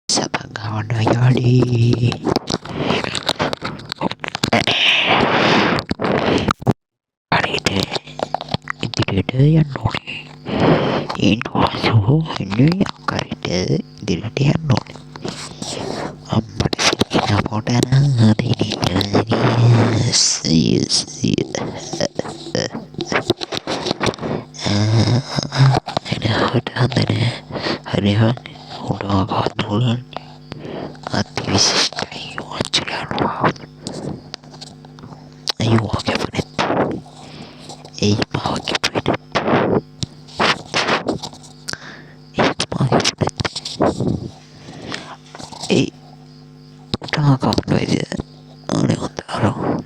Sa paggawa na yari. Aride. Idirede yan nori. Inwasu. Inu yakaride. Idirede yan nori. Ambari sikina podana. Adini. Yes. Ada hodandane. Harihan. Udah kadulan. Aktivis tayo. Wajilano. Ayo wake panet. Ei wake panet. Ei udah kadulan aja. Ane ontaro.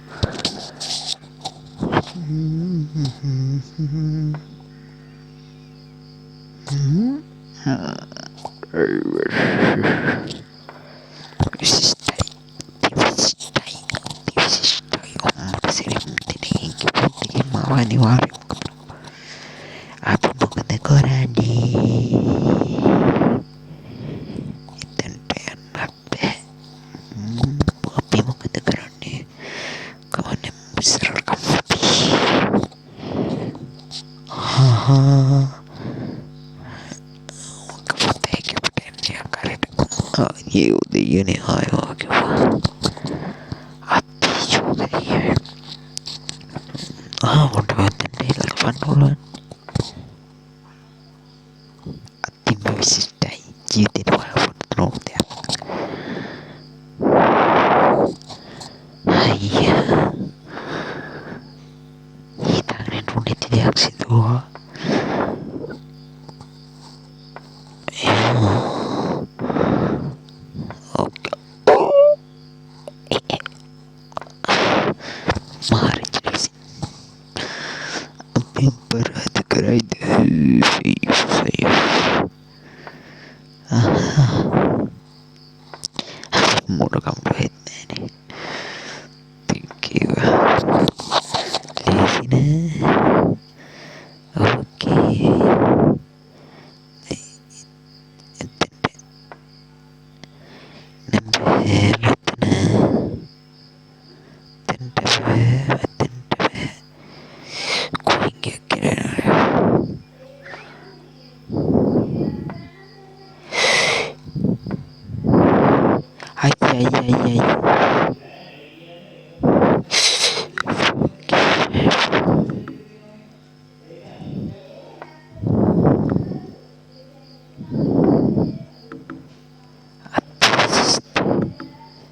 Mawani-wari apa bukan korani iten apa api bukan korani kawan yang besar kamu haha kepotek ya karet you the uni ayo api juga ya udah tadi 8 bulan timba visitai jite di wala notte ayya hitang non ti aksitu oke mari jelas berat kerai safe murah kamu duit ini thank you di sini oke ay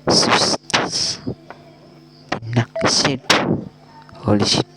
sus nak shit holy shit